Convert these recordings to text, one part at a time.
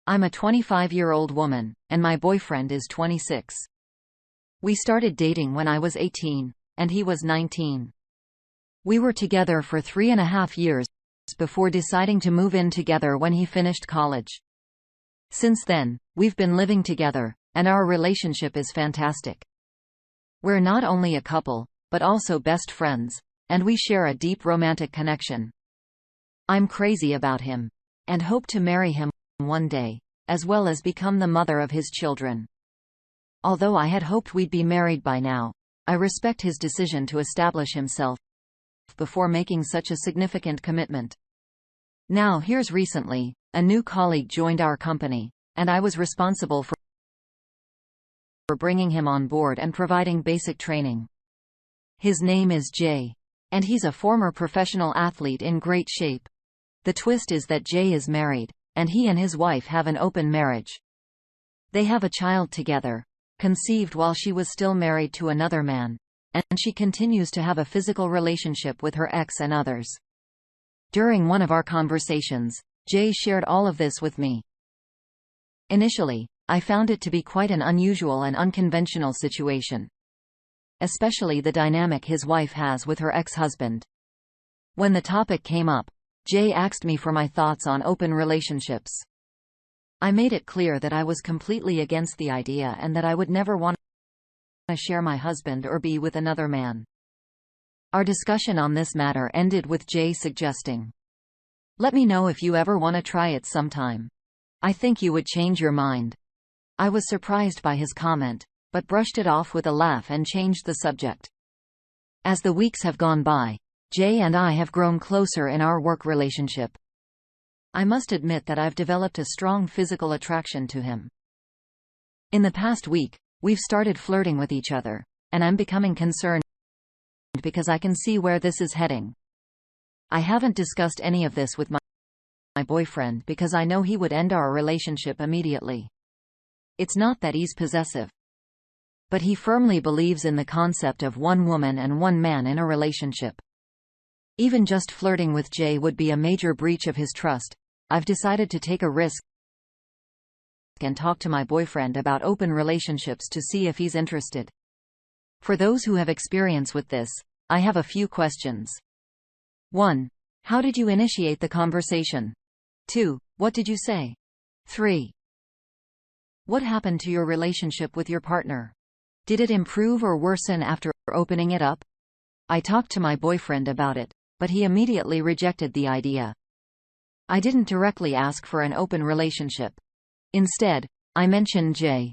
I'm a 25-year-old woman, and my boyfriend is 26. We started dating when I was 18, and he was 19. We were together for 3.5 years before deciding to move in together when he finished college. Since then, we've been living together, and our relationship is fantastic. We're not only a couple, but also best friends, and we share a deep romantic connection. I'm crazy about him, and hope to marry him one day, as well as become the mother of his children. Although I had hoped we'd be married by now, I respect his decision to establish himself before making such a significant commitment. Now here's recently, a new colleague joined our company, and I was responsible for bringing him on board and providing basic training. His name is Jay, and he's a former professional athlete in great shape. The twist is that Jay is married, and he and his wife have an open marriage. They have a child together, conceived while she was still married to another man, and she continues to have a physical relationship with her ex and others. During one of our conversations, Jay shared all of this with me. Initially, I found it to be quite an unusual and unconventional situation, especially the dynamic his wife has with her ex-husband. When the topic came up, Jay asked me for my thoughts on open relationships. I made it clear that I was completely against the idea and that I would never want to share my husband or be with another man. Our discussion on this matter ended with Jay suggesting, "Let me know if you ever want to try it sometime. I think you would change your mind." I was surprised by his comment, but brushed it off with a laugh and changed the subject. As the weeks have gone by, Jay and I have grown closer in our work relationship. I must admit that I've developed a strong physical attraction to him. In the past week, we've started flirting with each other, and I'm becoming concerned because I can see where this is heading. I haven't discussed any of this with my boyfriend because I know he would end our relationship immediately. It's not that he's possessive, but he firmly believes in the concept of one woman and one man in a relationship. Even just flirting with Jay would be a major breach of his trust. I've decided to take a risk and talk to my boyfriend about open relationships to see if he's interested. For those who have experience with this, I have a few questions. 1. How did you initiate the conversation? 2. What did you say? 3. What happened to your relationship with your partner? Did it improve or worsen after opening it up? I talked to my boyfriend about it, but he immediately rejected the idea. I didn't directly ask for an open relationship. Instead, I mentioned Jay.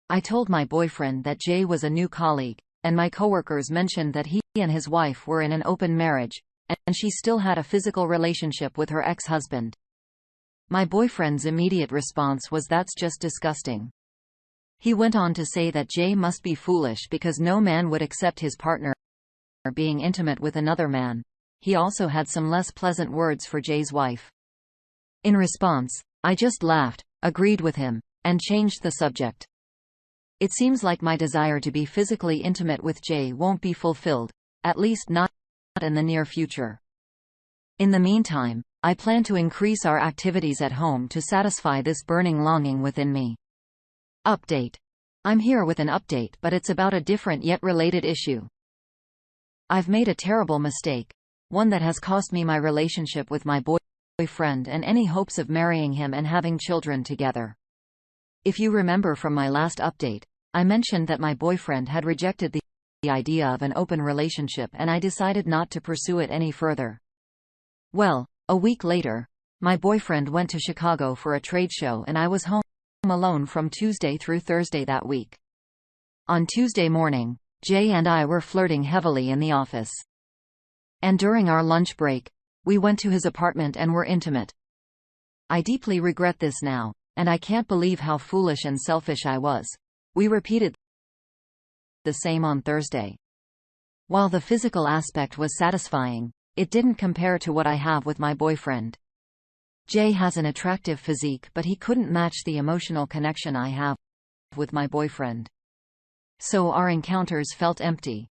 I told my boyfriend that Jay was a new colleague, and my coworkers mentioned that he and his wife were in an open marriage, and she still had a physical relationship with her ex-husband. My boyfriend's immediate response was, "That's just disgusting." He went on to say that Jay must be foolish because no man would accept his partner being intimate with another man. He also had some less pleasant words for Jay's wife. In response, I just laughed, agreed with him, and changed the subject. It seems like my desire to be physically intimate with Jay won't be fulfilled, at least not in the near future. In the meantime, I plan to increase our activities at home to satisfy this burning longing within me. Update. I'm here with an update, but it's about a different yet related issue. I've made a terrible mistake, one that has cost me my relationship with my boyfriend and any hopes of marrying him and having children together. If you remember from my last update, I mentioned that my boyfriend had rejected the idea of an open relationship and I decided not to pursue it any further. Well, a week later, my boyfriend went to Chicago for a trade show and I was home alone from Tuesday through Thursday that week. On Tuesday morning, Jay and I were flirting heavily in the office. And during our lunch break, we went to his apartment and were intimate. I deeply regret this now, and I can't believe how foolish and selfish I was. We repeated the same on Thursday. While the physical aspect was satisfying, it didn't compare to what I have with my boyfriend. Jay has an attractive physique, but he couldn't match the emotional connection I have with my boyfriend. So our encounters felt empty.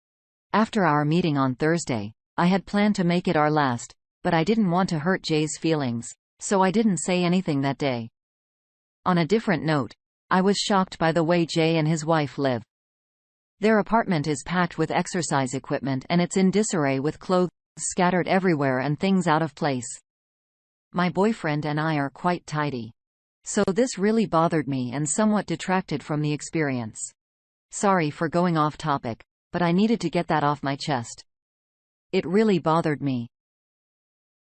After our meeting on Thursday, I had planned to make it our last, but I didn't want to hurt Jay's feelings, so I didn't say anything that day. On a different note, I was shocked by the way Jay and his wife live. Their apartment is packed with exercise equipment and it's in disarray with clothes scattered everywhere and things out of place. My boyfriend and I are quite tidy. So this really bothered me and somewhat detracted from the experience. Sorry for going off topic, but I needed to get that off my chest. It really bothered me.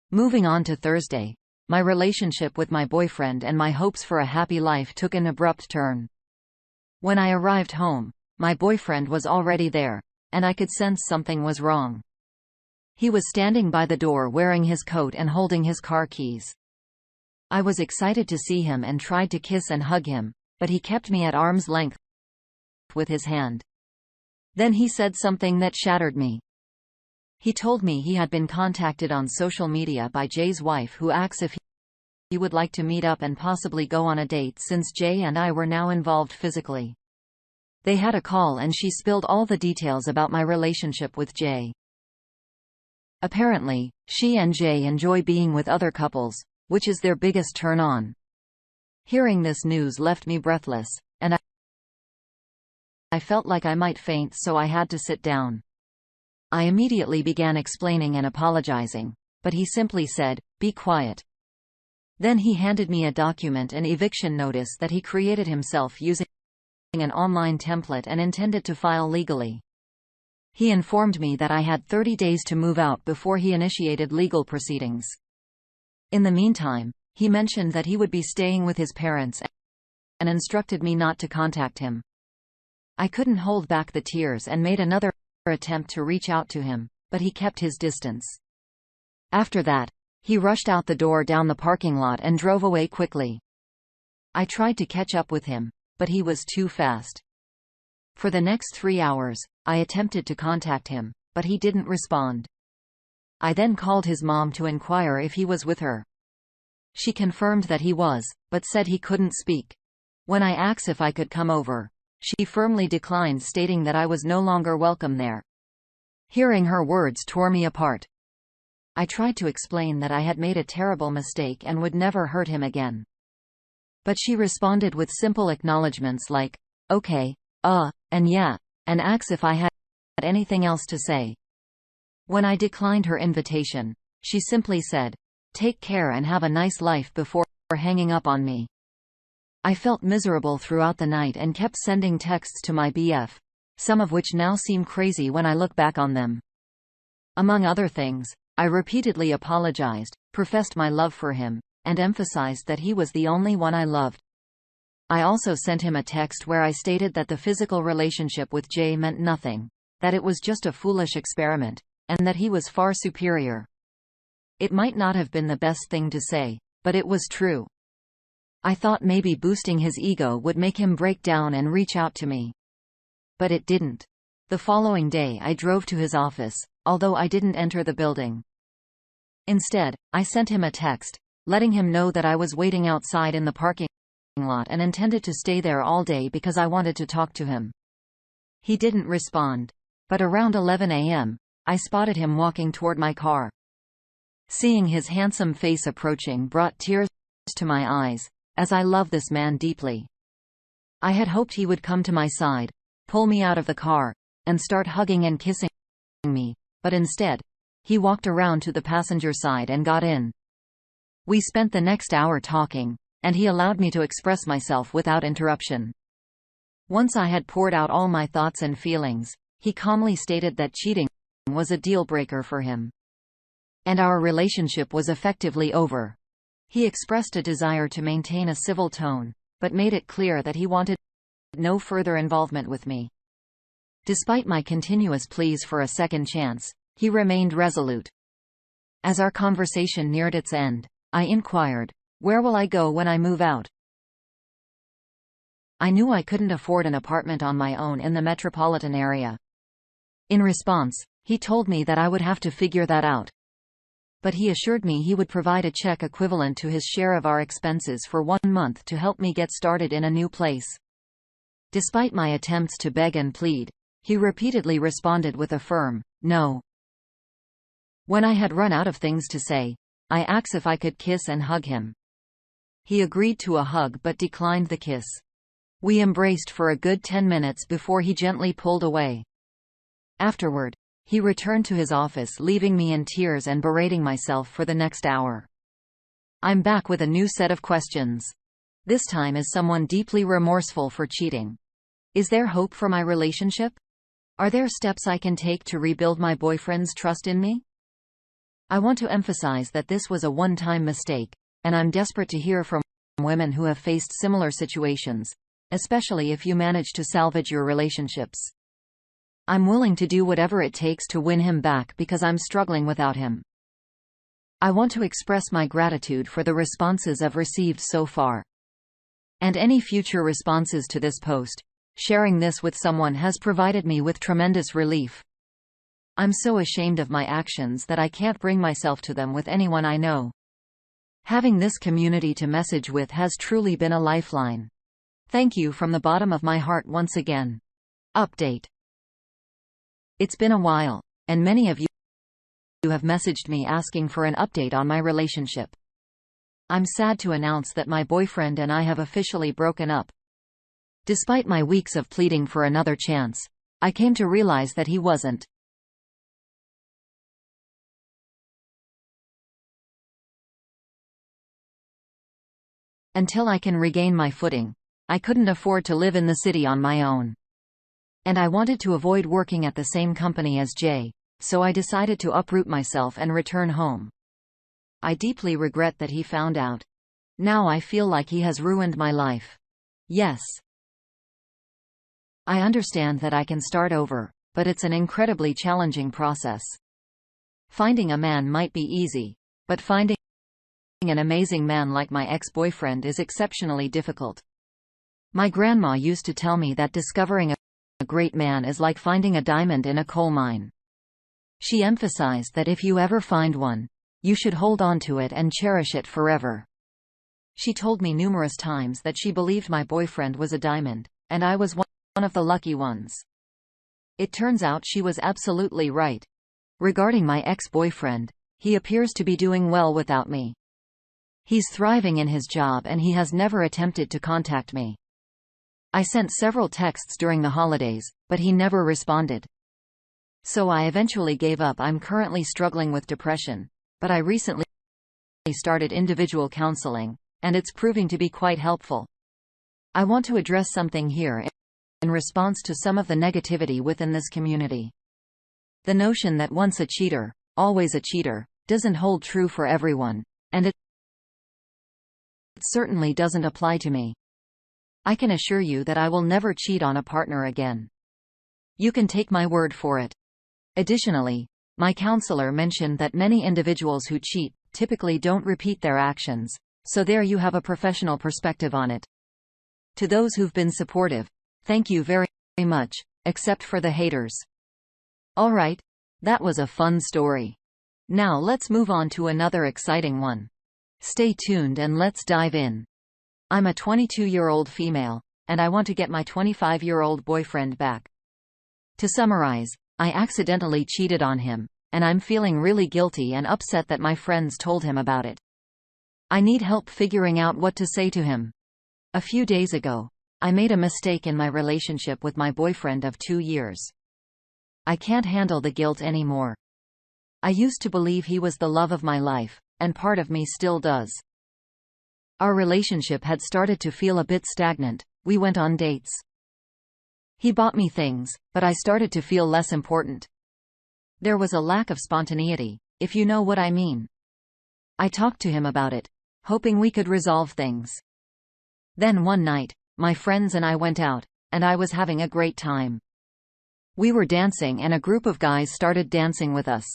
Moving on to Thursday, my relationship with my boyfriend and my hopes for a happy life took an abrupt turn. When I arrived home, my boyfriend was already there, and I could sense something was wrong. He was standing by the door wearing his coat and holding his car keys. I was excited to see him and tried to kiss and hug him, but he kept me at arm's length with his hand. Then he said something that shattered me. He told me he had been contacted on social media by Jay's wife, who asked if he would like to meet up and possibly go on a date since Jay and I were now involved physically. They had a call and she spilled all the details about my relationship with Jay. Apparently, she and Jay enjoy being with other couples, which is their biggest turn-on. Hearing this news left me breathless, and I felt like I might faint, so I had to sit down. I immediately began explaining and apologizing, but he simply said, "Be quiet." Then he handed me a document, an eviction notice that he created himself using an online template and intended to file legally. He informed me that I had 30 days to move out before he initiated legal proceedings. In the meantime, he mentioned that he would be staying with his parents and instructed me not to contact him. I couldn't hold back the tears and made another attempt to reach out to him, but he kept his distance. After that, he rushed out the door down the parking lot and drove away quickly. I tried to catch up with him, but he was too fast. For the next 3 hours, I attempted to contact him, but he didn't respond. I then called his mom to inquire if he was with her. She confirmed that he was, but said he couldn't speak. When I asked if I could come over, she firmly declined, stating that I was no longer welcome there. Hearing her words tore me apart. I tried to explain that I had made a terrible mistake and would never hurt him again. But she responded with simple acknowledgments like, "Okay, and yeah," and asked if I had anything else to say. When I declined her invitation, she simply said, "Take care and have a nice life," before hanging up on me. I felt miserable throughout the night and kept sending texts to my BF, some of which now seem crazy when I look back on them. Among other things, I repeatedly apologized, professed my love for him, and emphasized that he was the only one I loved. I also sent him a text where I stated that the physical relationship with Jay meant nothing, that it was just a foolish experiment, and that he was far superior. It might not have been the best thing to say, but it was true. I thought maybe boosting his ego would make him break down and reach out to me. But it didn't. The following day I drove to his office, although I didn't enter the building. Instead, I sent him a text, letting him know that I was waiting outside in the parking lot and intended to stay there all day because I wanted to talk to him. He didn't respond. But around 11 a.m., I spotted him walking toward my car. Seeing his handsome face approaching brought tears to my eyes, as I love this man deeply. I had hoped he would come to my side, pull me out of the car, and start hugging and kissing me, but instead, he walked around to the passenger side and got in. We spent the next hour talking, and he allowed me to express myself without interruption. Once I had poured out all my thoughts and feelings, he calmly stated that cheating was a deal-breaker for him, and our relationship was effectively over. He expressed a desire to maintain a civil tone, but made it clear that he wanted no further involvement with me. Despite my continuous pleas for a second chance, he remained resolute. As our conversation neared its end, I inquired, "Where will I go when I move out?" I knew I couldn't afford an apartment on my own in the metropolitan area. In response, he told me that I would have to figure that out. But he assured me he would provide a check equivalent to his share of our expenses for 1 month to help me get started in a new place. Despite my attempts to beg and plead, he repeatedly responded with a firm no. When I had run out of things to say, I asked if I could kiss and hug him. He agreed to a hug but declined the kiss. We embraced for a good 10 minutes before he gently pulled away. Afterward, he returned to his office, leaving me in tears and berating myself for the next hour. I'm back with a new set of questions. This time as someone deeply remorseful for cheating. Is there hope for my relationship? Are there steps I can take to rebuild my boyfriend's trust in me? I want to emphasize that this was a one-time mistake, and I'm desperate to hear from women who have faced similar situations, especially if you manage to salvage your relationships. I'm willing to do whatever it takes to win him back because I'm struggling without him. I want to express my gratitude for the responses I've received so far. And any future responses to this post. Sharing this with someone has provided me with tremendous relief. I'm so ashamed of my actions that I can't bring myself to them with anyone I know. Having this community to message with has truly been a lifeline. Thank you from the bottom of my heart once again. Update. It's been a while, and many of you have messaged me asking for an update on my relationship. I'm sad to announce that my boyfriend and I have officially broken up. Despite my weeks of pleading for another chance, I came to realize that he wasn't. Until I can regain my footing, I couldn't afford to live in the city on my own. And I wanted to avoid working at the same company as Jay, so I decided to uproot myself and return home. I deeply regret that he found out. Now I feel like he has ruined my life. Yes. I understand that I can start over, but it's an incredibly challenging process. Finding a man might be easy, but finding an amazing man like my ex-boyfriend is exceptionally difficult. My grandma used to tell me that discovering a great man is like finding a diamond in a coal mine. She emphasized that if you ever find one, you should hold on to it and cherish it forever. She told me numerous times that she believed my boyfriend was a diamond, and I was one of the lucky ones. It turns out she was absolutely right. Regarding my ex-boyfriend, he appears to be doing well without me. He's thriving in his job and he has never attempted to contact me. I sent several texts during the holidays, but he never responded. So I eventually gave up. I'm currently struggling with depression, but I recently started individual counseling, and it's proving to be quite helpful. I want to address something here in response to some of the negativity within this community. The notion that once a cheater, always a cheater, doesn't hold true for everyone, and it certainly doesn't apply to me. I can assure you that I will never cheat on a partner again. You can take my word for it. Additionally, my counselor mentioned that many individuals who cheat typically don't repeat their actions, so there you have a professional perspective on it. To those who've been supportive, thank you very much, except for the haters. Alright, that was a fun story. Now let's move on to another exciting one. Stay tuned and let's dive in. I'm a 22-year-old female, and I want to get my 25-year-old boyfriend back. To summarize, I accidentally cheated on him, and I'm feeling really guilty and upset that my friends told him about it. I need help figuring out what to say to him. A few days ago, I made a mistake in my relationship with my boyfriend of 2 years. I can't handle the guilt anymore. I used to believe he was the love of my life, and part of me still does. Our relationship had started to feel a bit stagnant. We went on dates. He bought me things, but I started to feel less important. There was a lack of spontaneity, if you know what I mean. I talked to him about it, hoping we could resolve things. Then one night, my friends and I went out, and I was having a great time. We were dancing and a group of guys started dancing with us.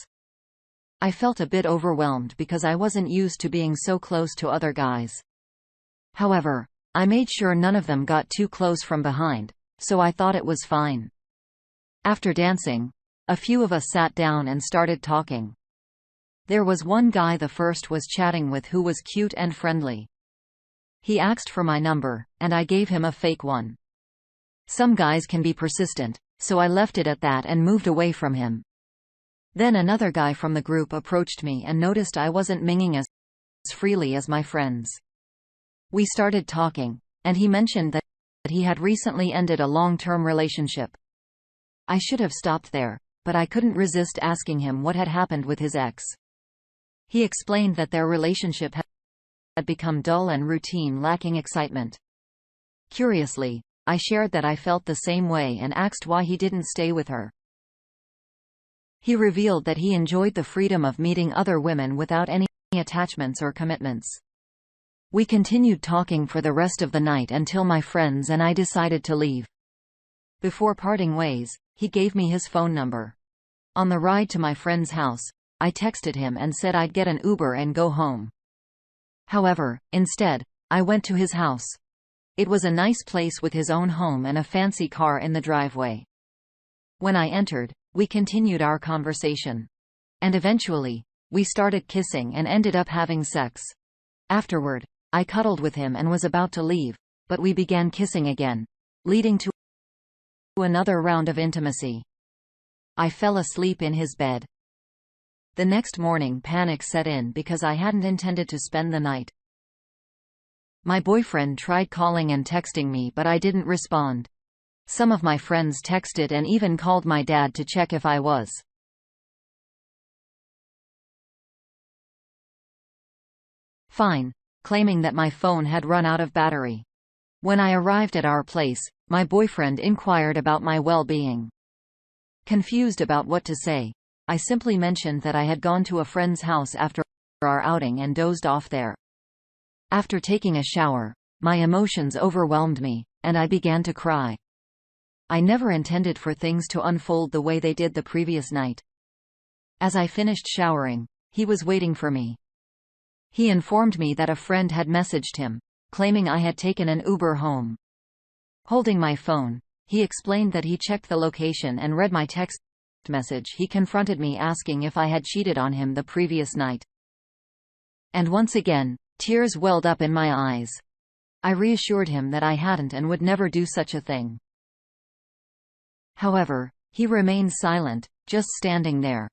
I felt a bit overwhelmed because I wasn't used to being so close to other guys. However, I made sure none of them got too close from behind, so I thought it was fine. After dancing, a few of us sat down and started talking. There was one guy the first was chatting with who was cute and friendly. He asked for my number, and I gave him a fake one. Some guys can be persistent, so I left it at that and moved away from him. Then another guy from the group approached me and noticed I wasn't minging as freely as my friends. We started talking, and he mentioned that he had recently ended a long-term relationship. I should have stopped there, but I couldn't resist asking him what had happened with his ex. He explained that their relationship had become dull and routine, lacking excitement. Curiously, I shared that I felt the same way and asked why he didn't stay with her. He revealed that he enjoyed the freedom of meeting other women without any attachments or commitments. We continued talking for the rest of the night until my friends and I decided to leave. Before parting ways, he gave me his phone number. On the ride to my friend's house, I texted him and said I'd get an Uber and go home. However, instead, I went to his house. It was a nice place with his own home and a fancy car in the driveway. When I entered, we continued our conversation. And eventually, we started kissing and ended up having sex. Afterward, I cuddled with him and was about to leave, but we began kissing again, leading to another round of intimacy. I fell asleep in his bed. The next morning, panic set in because I hadn't intended to spend the night. My boyfriend tried calling and texting me, but I didn't respond. Some of my friends texted and even called my dad to check if I was fine, claiming that my phone had run out of battery. When I arrived at our place, my boyfriend inquired about my well-being. Confused about what to say, I simply mentioned that I had gone to a friend's house after our outing and dozed off there. After taking a shower, my emotions overwhelmed me, and I began to cry. I never intended for things to unfold the way they did the previous night. As I finished showering, he was waiting for me. He informed me that a friend had messaged him, claiming I had taken an Uber home. Holding my phone, he explained that he checked the location and read my text message. He confronted me asking if I had cheated on him the previous night. And once again, tears welled up in my eyes. I reassured him that I hadn't and would never do such a thing. However, he remained silent, just standing there.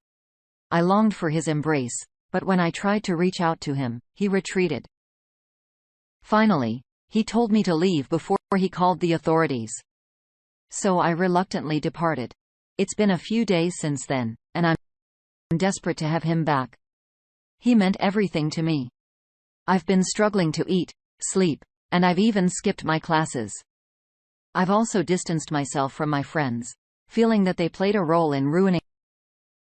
I longed for his embrace, but when I tried to reach out to him, he retreated. Finally, he told me to leave before he called the authorities. So I reluctantly departed. It's been a few days since then, and I'm desperate to have him back. He meant everything to me. I've been struggling to eat, sleep, and I've even skipped my classes. I've also distanced myself from my friends, feeling that they played a role in ruining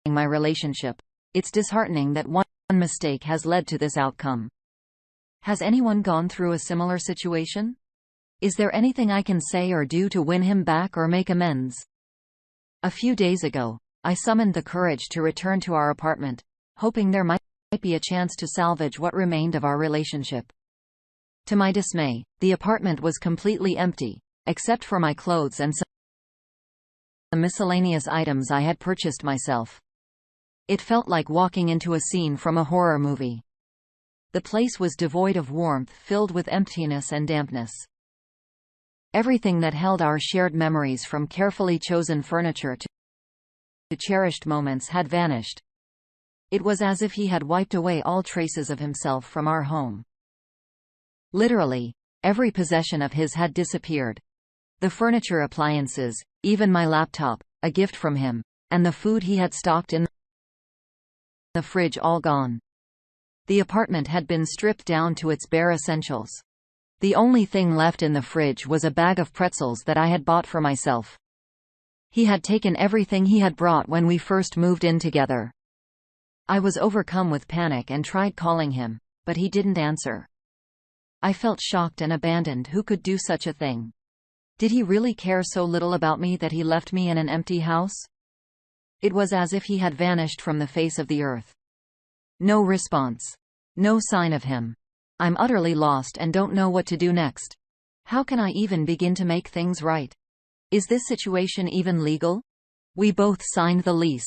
my relationship. It's disheartening that one mistake has led to this outcome. Has anyone gone through a similar situation? Is there anything I can say or do to win him back or make amends? A few days ago, I summoned the courage to return to our apartment, hoping there might be a chance to salvage what remained of our relationship. To my dismay, the apartment was completely empty, except for my clothes and some miscellaneous items I had purchased myself. It felt like walking into a scene from a horror movie. The place was devoid of warmth, filled with emptiness and dampness. Everything that held our shared memories, from carefully chosen furniture to cherished moments, had vanished. It was as if he had wiped away all traces of himself from our home. Literally, every possession of his had disappeared. The furniture, appliances, even my laptop, a gift from him, and the food he had stocked in the fridge, all gone. The apartment had been stripped down to its bare essentials. The only thing left in the fridge was a bag of pretzels that I had bought for myself. He had taken everything he had brought when we first moved in together. I was overcome with panic and tried calling him, but he didn't answer. I felt shocked and abandoned. Who could do such a thing? Did he really care so little about me that he left me in an empty house? It was as if he had vanished from the face of the earth. No response. No sign of him. I'm utterly lost and don't know what to do next. How can I even begin to make things right? Is this situation even legal? We both signed the lease.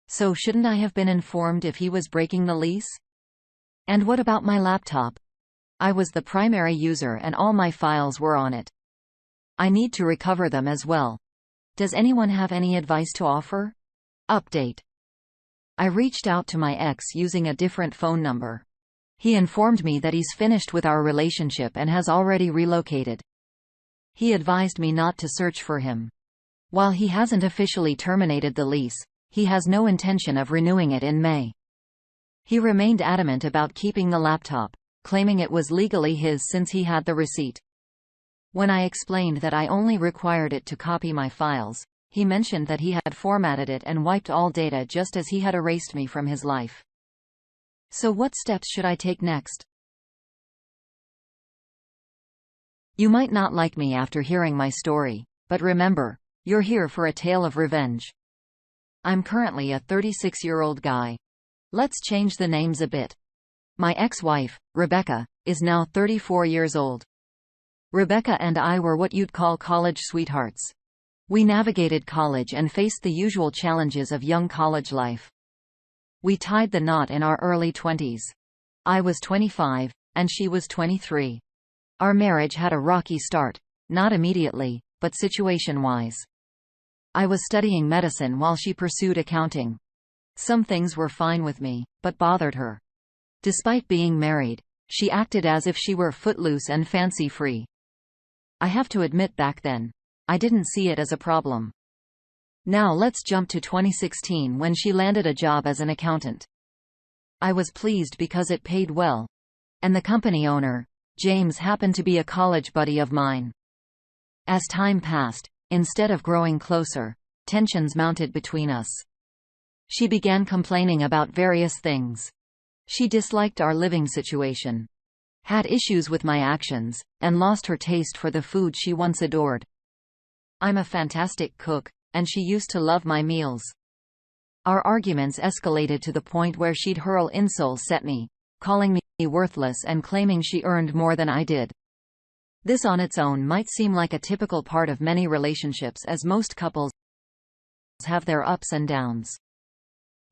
So shouldn't I have been informed if he was breaking the lease? And what about my laptop? I was the primary user and all my files were on it. I need to recover them as well. Does anyone have any advice to offer? Update. I reached out to my ex using a different phone number. He informed me that he's finished with our relationship and has already relocated. He advised me not to search for him. While he hasn't officially terminated the lease, he has no intention of renewing it in May. He remained adamant about keeping the laptop, claiming it was legally his since he had the receipt. When I explained that I only required it to copy my files, he mentioned that he had formatted it and wiped all data just as he had erased me from his life. So what steps should I take next? You might not like me after hearing my story, but remember, you're here for a tale of revenge. I'm currently a 36-year-old guy. Let's change the names a bit. My ex-wife, Rebecca, is now 34 years old. Rebecca and I were what you'd call college sweethearts. We navigated college and faced the usual challenges of young college life. We tied the knot in our early 20s. I was 25, and she was 23. Our marriage had a rocky start, not immediately, but situation-wise. I was studying medicine while she pursued accounting. Some things were fine with me, but bothered her. Despite being married, she acted as if she were footloose and fancy-free. I have to admit back then, I didn't see it as a problem. Now let's jump to 2016 when she landed a job as an accountant. I was pleased because it paid well. And the company owner, James, happened to be a college buddy of mine. As time passed, instead of growing closer, tensions mounted between us. She began complaining about various things. She disliked our living situation, had issues with my actions, and lost her taste for the food she once adored. I'm a fantastic cook, and she used to love my meals. Our arguments escalated to the point where she'd hurl insults at me, calling me worthless and claiming she earned more than I did. This on its own might seem like a typical part of many relationships, as most couples have their ups and downs.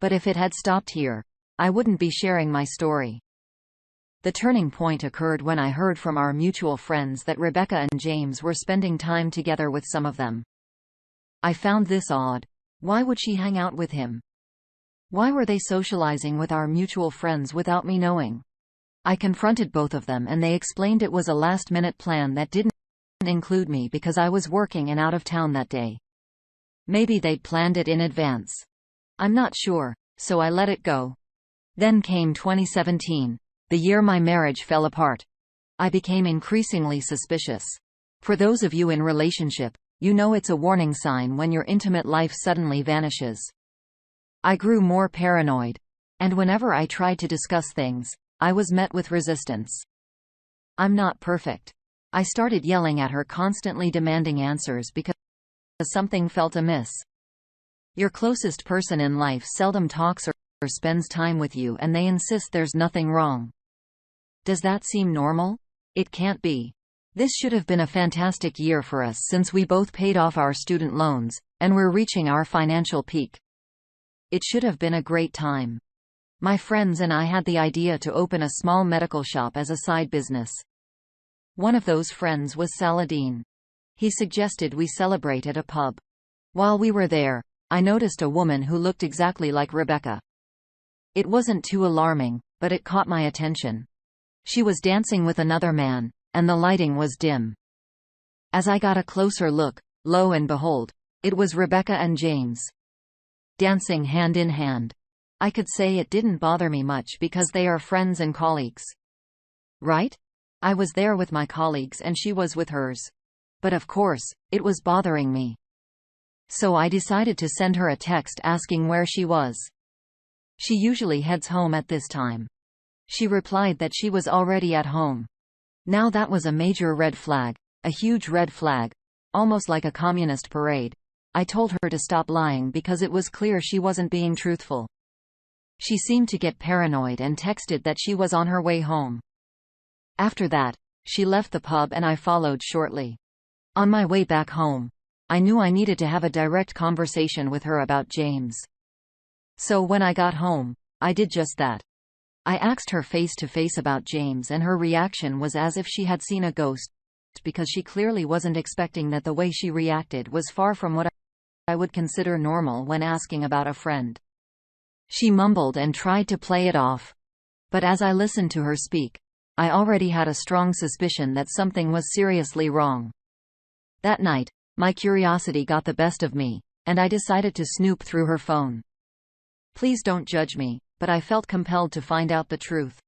But if it had stopped here, I wouldn't be sharing my story. The turning point occurred when I heard from our mutual friends that Rebecca and James were spending time together with some of them. I found this odd. Why would she hang out with him? Why were they socializing with our mutual friends without me knowing? I confronted both of them and they explained it was a last-minute plan that didn't include me because I was working and out of town that day. Maybe they'd planned it in advance. I'm not sure, so I let it go. Then came 2017, the year my marriage fell apart. I became increasingly suspicious. For those of you in relationship, you know it's a warning sign when your intimate life suddenly vanishes. I grew more paranoid. And whenever I tried to discuss things, I was met with resistance. I'm not perfect. I started yelling at her, constantly demanding answers because something felt amiss. Your closest person in life seldom talks or spends time with you and they insist there's nothing wrong. Does that seem normal? It can't be. This should have been a fantastic year for us since we both paid off our student loans, and we're reaching our financial peak. It should have been a great time. My friends and I had the idea to open a small medical shop as a side business. One of those friends was Saladin. He suggested we celebrate at a pub. While we were there, I noticed a woman who looked exactly like Rebecca. It wasn't too alarming, but it caught my attention. She was dancing with another man, and the lighting was dim. As I got a closer look, lo and behold, it was Rebecca and James. Dancing hand in hand. I could say it didn't bother me much because they are friends and colleagues. Right? I was there with my colleagues and she was with hers. But of course, it was bothering me. So I decided to send her a text asking where she was. She usually heads home at this time. She replied that she was already at home. Now that was a major red flag, a huge red flag, almost like a communist parade. I told her to stop lying because it was clear she wasn't being truthful. She seemed to get paranoid and texted that she was on her way home. After that, she left the pub and I followed shortly. On my way back home, I knew I needed to have a direct conversation with her about James. So when I got home, I did just that. I asked her face to face about James and her reaction was as if she had seen a ghost, because she clearly wasn't expecting that. The way she reacted was far from what I would consider normal when asking about a friend. She mumbled and tried to play it off. But as I listened to her speak, I already had a strong suspicion that something was seriously wrong. That night, my curiosity got the best of me, and I decided to snoop through her phone. Please don't judge me, but I felt compelled to find out the truth.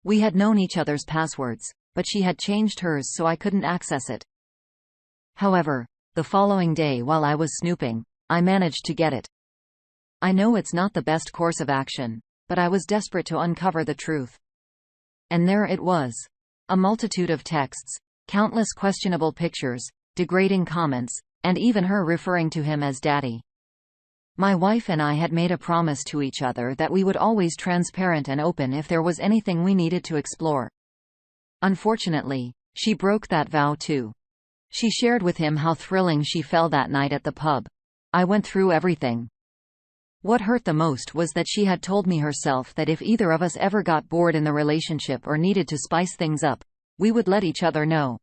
We had known each other's passwords, but she had changed hers so I couldn't access it. However, the following day while I was snooping, I managed to get it. I know it's not the best course of action, but I was desperate to uncover the truth. And there it was. A multitude of texts, countless questionable pictures, degrading comments, and even her referring to him as daddy. My wife and I had made a promise to each other that we would always transparent and open if there was anything we needed to explore. Unfortunately, she broke that vow too. She shared with him how thrilling she felt that night at the pub. I went through everything. What hurt the most was that she had told me herself that if either of us ever got bored in the relationship or needed to spice things up, we would let each other know.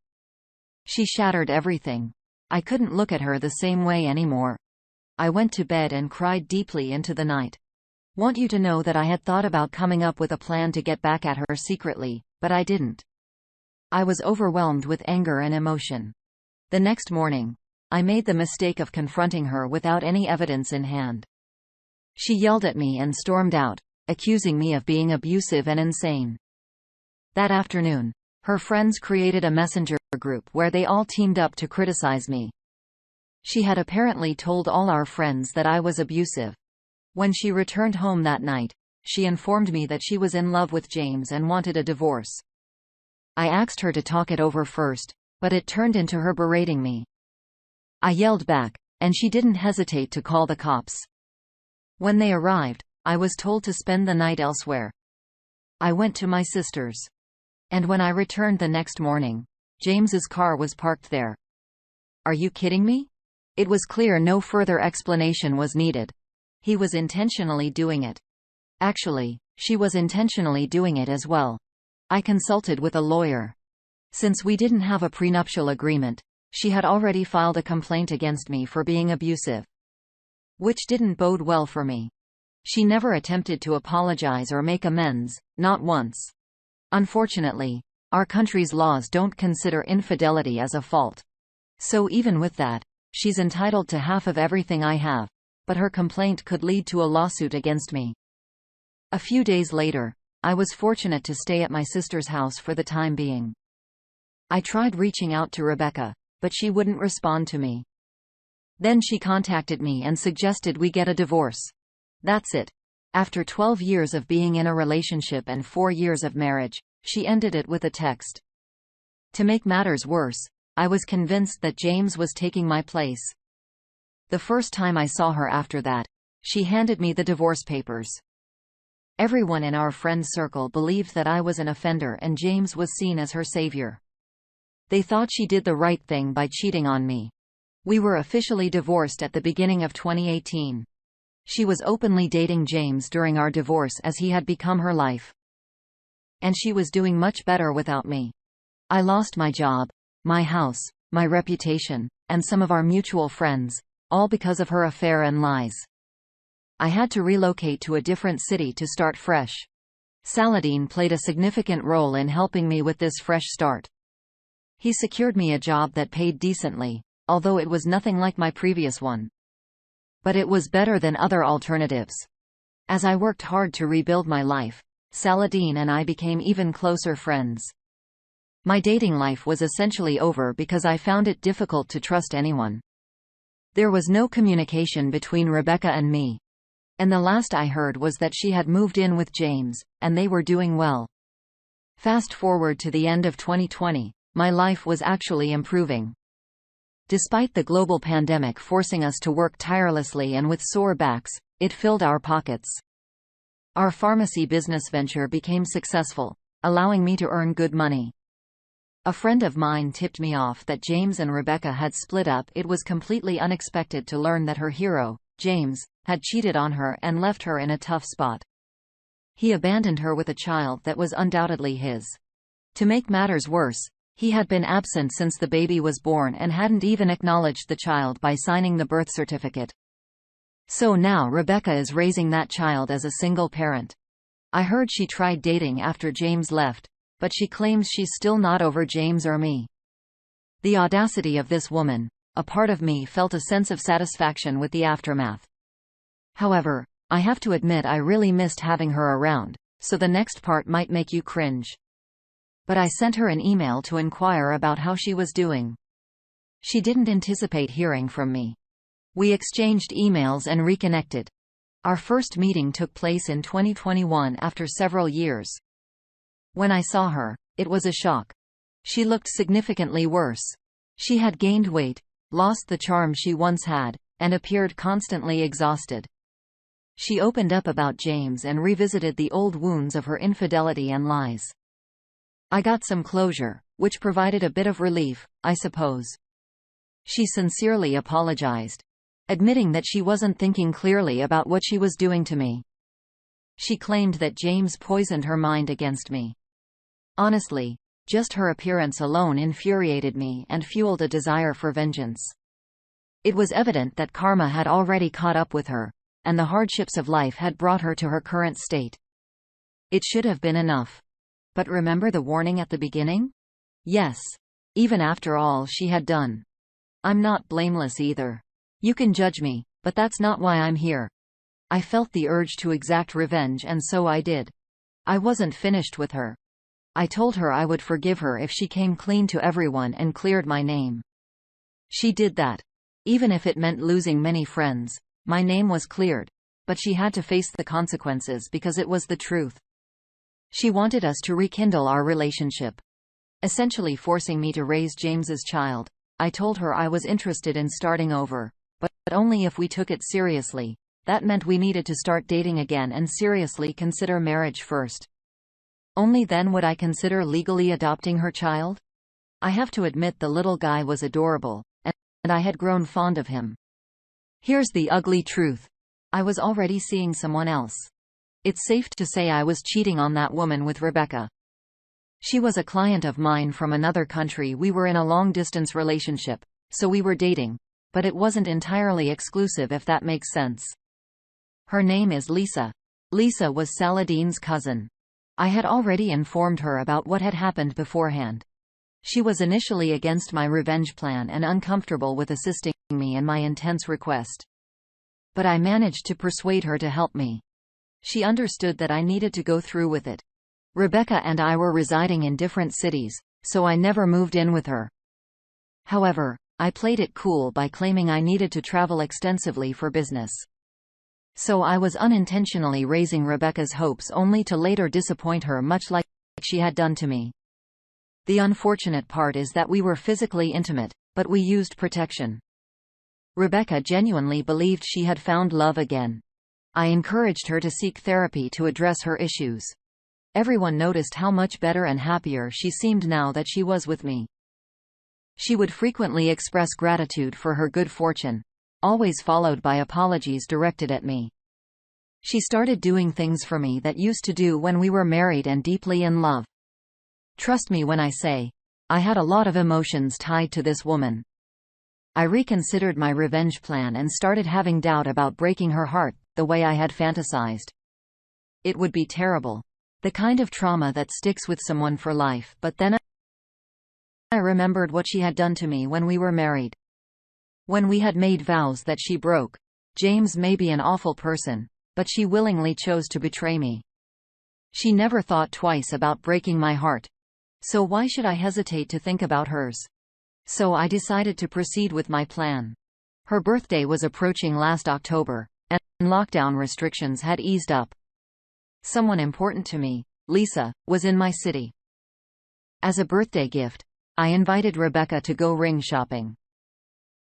She shattered everything. I couldn't look at her the same way anymore. I went to bed and cried deeply into the night. Want you to know that I had thought about coming up with a plan to get back at her secretly, but I didn't. I was overwhelmed with anger and emotion. The next morning, I made the mistake of confronting her without any evidence in hand. She yelled at me and stormed out, accusing me of being abusive and insane. That afternoon, her friends created a messenger group where they all teamed up to criticize me. She had apparently told all our friends that I was abusive. When she returned home that night, she informed me that she was in love with James and wanted a divorce. I asked her to talk it over first, but it turned into her berating me. I yelled back, and she didn't hesitate to call the cops. When they arrived, I was told to spend the night elsewhere. I went to my sister's. And when I returned the next morning, James's car was parked there. Are you kidding me? It was clear no further explanation was needed. He was intentionally doing it. Actually, she was intentionally doing it as well. I consulted with a lawyer. Since we didn't have a prenuptial agreement, she had already filed a complaint against me for being abusive. Which didn't bode well for me. She never attempted to apologize or make amends, not once. Unfortunately, our country's laws don't consider infidelity as a fault. So even with that, she's entitled to half of everything I have, but her complaint could lead to a lawsuit against me. A few days later, I was fortunate to stay at my sister's house for the time being. I tried reaching out to Rebecca, but she wouldn't respond to me. Then she contacted me and suggested we get a divorce. That's it. After 12 years of being in a relationship and 4 years of marriage, she ended it with a text. To make matters worse, I was convinced that James was taking my place. The first time I saw her after that, she handed me the divorce papers. Everyone in our friend circle believed that I was an offender and James was seen as her savior. They thought she did the right thing by cheating on me. We were officially divorced at the beginning of 2018. She was openly dating James during our divorce as he had become her life. And she was doing much better without me. I lost my job, my house, my reputation, and some of our mutual friends, all because of her affair and lies. I had to relocate to a different city to start fresh. Saladin played a significant role in helping me with this fresh start. He secured me a job that paid decently, although it was nothing like my previous one. But it was better than other alternatives. As I worked hard to rebuild my life, Saladin and I became even closer friends. My dating life was essentially over because I found it difficult to trust anyone. There was no communication between Rebecca and me. And the last I heard was that she had moved in with James, and they were doing well. Fast forward to the end of 2020, my life was actually improving. Despite the global pandemic forcing us to work tirelessly and with sore backs, it filled our pockets. Our pharmacy business venture became successful, allowing me to earn good money. A friend of mine tipped me off that James and Rebecca had split up. It was completely unexpected to learn that her hero, James, had cheated on her and left her in a tough spot. He abandoned her with a child that was undoubtedly his. To make matters worse, he had been absent since the baby was born and hadn't even acknowledged the child by signing the birth certificate. So now Rebecca is raising that child as a single parent. I heard she tried dating after James left, but she claims she's still not over James or me. The audacity of this woman. A part of me felt a sense of satisfaction with the aftermath. However, I have to admit I really missed having her around, so the next part might make you cringe. But I sent her an email to inquire about how she was doing. She didn't anticipate hearing from me. We exchanged emails and reconnected. Our first meeting took place in 2021 after several years. When I saw her, it was a shock. She looked significantly worse. She had gained weight, lost the charm she once had, and appeared constantly exhausted. She opened up about James and revisited the old wounds of her infidelity and lies. I got some closure, which provided a bit of relief, I suppose. She sincerely apologized, admitting that she wasn't thinking clearly about what she was doing to me. She claimed that James poisoned her mind against me. Honestly, just her appearance alone infuriated me and fueled a desire for vengeance. It was evident that karma had already caught up with her, and the hardships of life had brought her to her current state. It should have been enough. But remember the warning at the beginning? Yes. Even after all she had done. I'm not blameless either. You can judge me, but that's not why I'm here. I felt the urge to exact revenge, and so I did. I wasn't finished with her. I told her I would forgive her if she came clean to everyone and cleared my name. She did that. Even if it meant losing many friends, my name was cleared, but she had to face the consequences because it was the truth. She wanted us to rekindle our relationship, essentially forcing me to raise James's child. I told her I was interested in starting over, but only if we took it seriously. That meant we needed to start dating again and seriously consider marriage first. Only then would I consider legally adopting her child. I have to admit the little guy was adorable, and I had grown fond of him. Here's the ugly truth. I was already seeing someone else. It's safe to say I was cheating on that woman with Rebecca. She was a client of mine from another country. We were in a long-distance relationship, so we were dating, but it wasn't entirely exclusive, if that makes sense. Her name is Lisa. Lisa was Saladin's cousin. I had already informed her about what had happened beforehand. She was initially against my revenge plan and uncomfortable with assisting me in my intense request. But I managed to persuade her to help me. She understood that I needed to go through with it. Rebecca and I were residing in different cities, so I never moved in with her. However, I played it cool by claiming I needed to travel extensively for business. So I was unintentionally raising Rebecca's hopes, only to later disappoint her, much like she had done to me. The unfortunate part is that we were physically intimate, but we used protection. Rebecca genuinely believed she had found love again. I encouraged her to seek therapy to address her issues. Everyone noticed how much better and happier she seemed now that she was with me. She would frequently express gratitude for her good fortune, always followed by apologies directed at me. She started doing things for me that used to do when we were married and deeply in love. Trust me when I say, I had a lot of emotions tied to this woman. I reconsidered my revenge plan and started having doubt about breaking her heart, the way I had fantasized. It would be terrible. The kind of trauma that sticks with someone for life. But then I remembered what she had done to me when we were married. When we had made vows that she broke. James may be an awful person, but she willingly chose to betray me. She never thought twice about breaking my heart. So why should I hesitate to think about hers? So I decided to proceed with my plan. Her birthday was approaching last October, and lockdown restrictions had eased up. Someone important to me, Lisa, was in my city. As a birthday gift, I invited Rebecca to go ring shopping.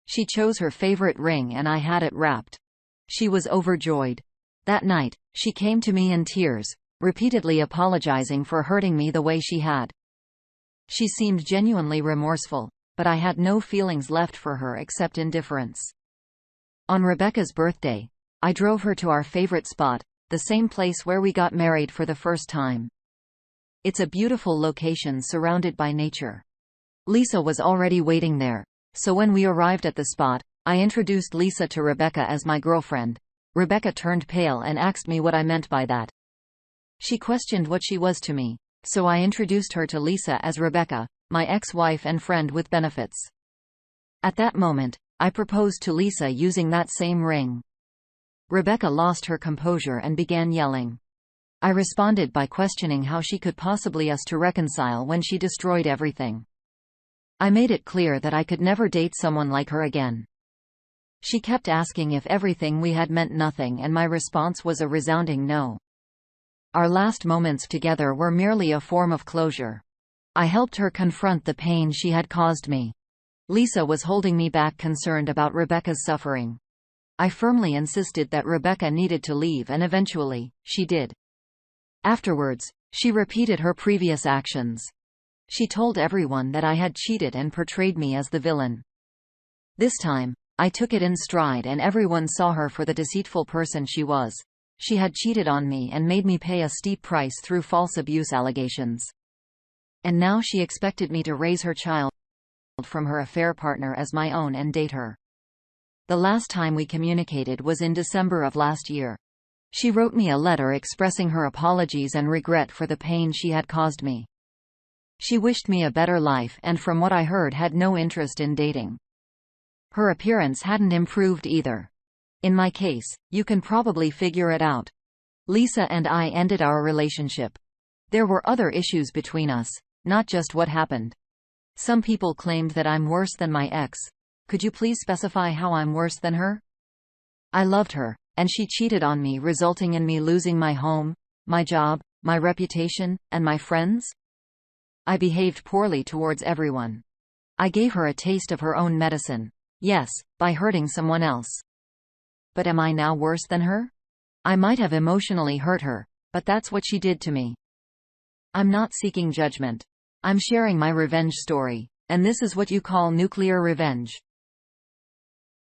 She chose her favorite ring and I had it wrapped. She was overjoyed. That night, she came to me in tears, repeatedly apologizing for hurting me the way she had. She seemed genuinely remorseful, but I had no feelings left for her except indifference. On Rebecca's birthday, I drove her to our favorite spot, the same place where we got married for the first time. It's a beautiful location surrounded by nature. Lisa was already waiting there, so when we arrived at the spot, I introduced Lisa to Rebecca as my girlfriend. Rebecca turned pale and asked me what I meant by that. She questioned what she was to me, so I introduced her to Lisa as Rebecca, my ex-wife and friend with benefits. At that moment, I proposed to Lisa using that same ring. Rebecca lost her composure and began yelling. I responded by questioning how she could possibly us to reconcile when she destroyed everything. I made it clear that I could never date someone like her again. She kept asking if everything we had meant nothing, and my response was a resounding no. Our last moments together were merely a form of closure. I helped her confront the pain she had caused me. Lisa was holding me back, concerned about Rebecca's suffering. I firmly insisted that Rebecca needed to leave, and eventually, she did. Afterwards, she repeated her previous actions. She told everyone that I had cheated and portrayed me as the villain. This time, I took it in stride, and everyone saw her for the deceitful person she was. She had cheated on me and made me pay a steep price through false abuse allegations. And now she expected me to raise her child from her affair partner as my own and date her. The last time we communicated was in December of last year. She wrote me a letter expressing her apologies and regret for the pain she had caused me. She wished me a better life and, from what I heard, had no interest in dating. Her appearance hadn't improved either. In my case, you can probably figure it out. Lisa and I ended our relationship. There were other issues between us, not just what happened. Some people claimed that I'm worse than my ex. Could you please specify how I'm worse than her? I loved her, and she cheated on me, resulting in me losing my home, my job, my reputation, and my friends? I behaved poorly towards everyone. I gave her a taste of her own medicine. Yes, by hurting someone else. But am I now worse than her? I might have emotionally hurt her, but that's what she did to me. I'm not seeking judgment. I'm sharing my revenge story, and this is what you call nuclear revenge.